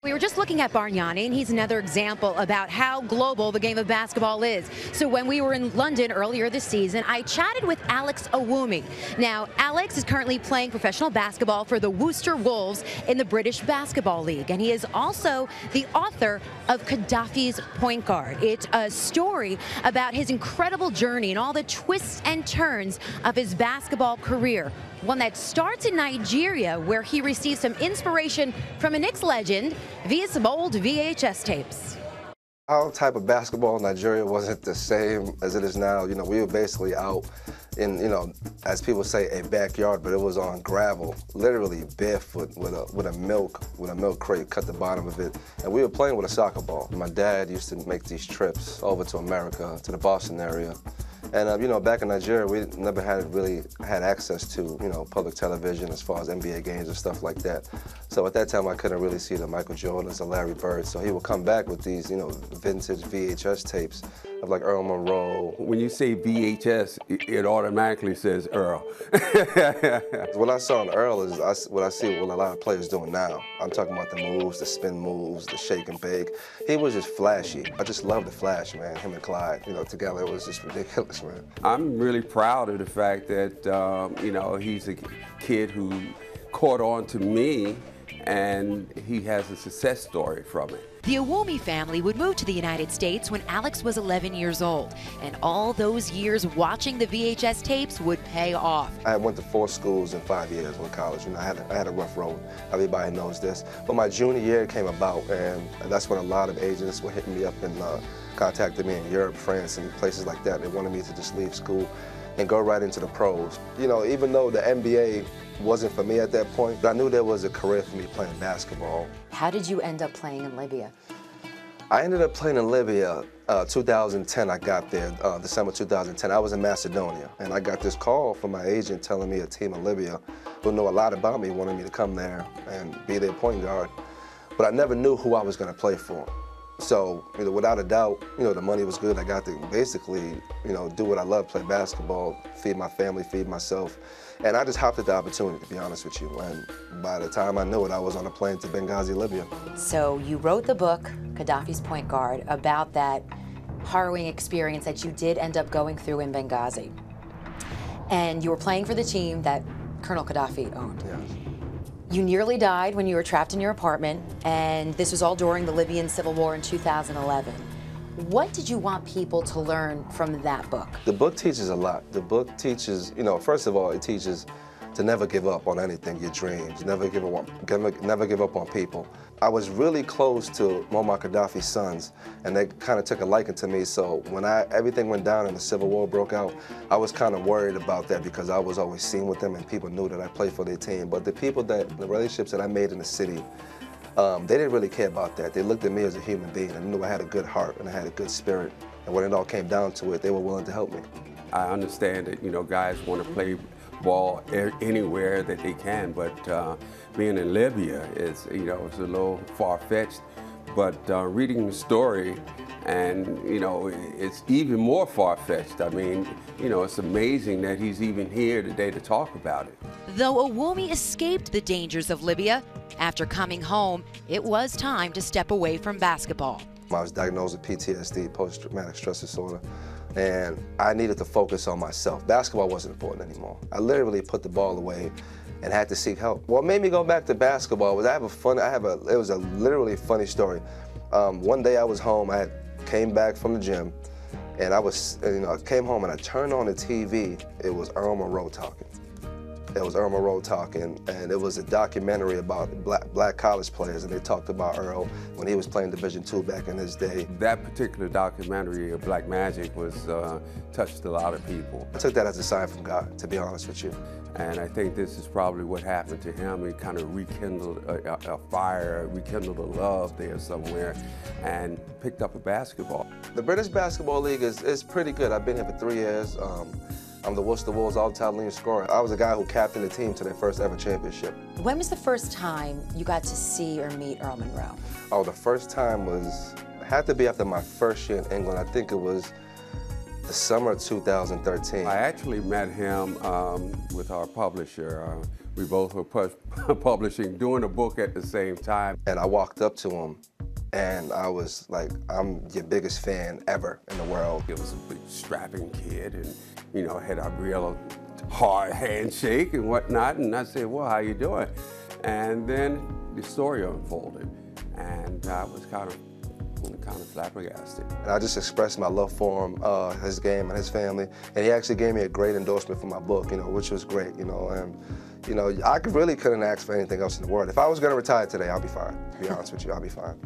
We were just looking at Bargnani, and he's another example about how global the game of basketball is. So when we were in London earlier this season, I chatted with Alex Owumi. Now, Alex is currently playing professional basketball for the Worcester Wolves in the British Basketball League, and he is also the author of Quaddafi's Point Guard. It's a story about his incredible journey and all the twists and turns of his basketball career. One that starts in Nigeria, where he received some inspiration from a Knicks legend via some old VHS tapes. Our type of basketball in Nigeria wasn't the same as it is now. You know, we were basically out in, as people say, a backyard, but it was on gravel, literally barefoot with a milk crate, cut the bottom of it, and we were playing with a soccer ball. My dad used to make these trips over to America, to the Boston area. And, back in Nigeria, we never really had access to, public television as far as NBA games and stuff like that. So at that time, I couldn't really see the Michael Jordans or Larry Bird. So he would come back with these, vintage VHS tapes of like Earl Monroe. When you say VHS, it automatically says Earl. What I saw in Earl is what I see what a lot of players doing now. I'm talking about the moves, the spin moves, the shake and bake. He was just flashy. I just love the flash, man. Him and Clyde, together, it was just ridiculous, man. I'm really proud of the fact that, he's a kid who caught on to me, and he has a success story from it. The Owumi family would move to the United States when Alex was 11 years old, and all those years watching the VHS tapes would pay off. I went to 4 schools in 5 years in college. I had a rough road. Everybody knows this. But my junior year came about, and that's when a lot of agents were hitting me up and contacted me in Europe, France, and places like that. They wanted me to just leave school and go right into the pros. Even though the NBA wasn't for me at that point, I knew there was a career for me playing basketball. How did you end up playing in Libya? I ended up playing in Libya 2010. I got there, December 2010. I was in Macedonia, and I got this call from my agent telling me a team in Libya who knew a lot about me wanted me to come there and be their point guard. But I never knew who I was going to play for. So, without a doubt, the money was good. I got to basically, do what I love, play basketball, feed my family, feed myself. And I just hopped at the opportunity, to be honest with you. And by the time I knew it, I was on a plane to Benghazi, Libya. So you wrote the book, Quaddafi's Point Guard, about that harrowing experience that you did end up going through in Benghazi. And you were playing for the team that Colonel Quaddafi owned. Yes. You nearly died when you were trapped in your apartment, and this was all during the Libyan civil war in 2011. What did you want people to learn from that book? The book teaches a lot. The book teaches, first of all, it teaches to never give up on anything, your dreams, never give up on people. I was really close to Muammar Gaddafi's sons, and they kind of took a liking to me, so when everything went down and the civil war broke out, I was kind of worried about that because I was always seen with them and people knew that I played for their team. But the relationships that I made in the city, they didn't really care about that. They looked at me as a human being and knew I had a good heart and I had a good spirit. And when it all came down to it, they were willing to help me. I understand that, guys want to play ball anywhere that they can, but being in Libya is, it's a little far-fetched. But reading the story, and it's even more far-fetched. I mean, it's amazing that he's even here today to talk about it. Though Owumi escaped the dangers of Libya, after coming home, it was time to step away from basketball. I was diagnosed with PTSD, post-traumatic stress disorder, and I needed to focus on myself. Basketball wasn't important anymore. I literally put the ball away and had to seek help. What made me go back to basketball was it was a literally funny story. One day I was home, I came back from the gym, and I came home and I turned on the TV. It was Earl Monroe talking. It was Earl Monroe talking, and it was a documentary about black college players, and they talked about Earl when he was playing Division II back in his day. That particular documentary of Black Magic was touched a lot of people. I took that as a sign from God, to be honest with you. And I think this is probably what happened to him. He kind of rekindled a fire, rekindled a love there somewhere, and picked up a basketball. The British Basketball League is pretty good. I've been here for 3 years. I'm the Worcester Wolves all-time leading scorer. I was the guy who captained the team to their first ever championship. When was the first time you got to see or meet Earl Monroe? Oh, the first time had to be after my first year in England. I think it was the summer of 2013. I actually met him with our publisher. we both were publishing, doing a book at the same time. And I walked up to him, and I was like, I'm your biggest fan ever in the world. He was a big strapping kid and, you know, had a real hard handshake and whatnot. And I said, well, how you doing? And then the story unfolded. And I was kind of flabbergasted. And I just expressed my love for him, his game and his family. And he actually gave me a great endorsement for my book, you know, which was great, you know. And, you know, I really couldn't ask for anything else in the world. If I was going to retire today, I'll be fine. To be honest with you, I'll be fine.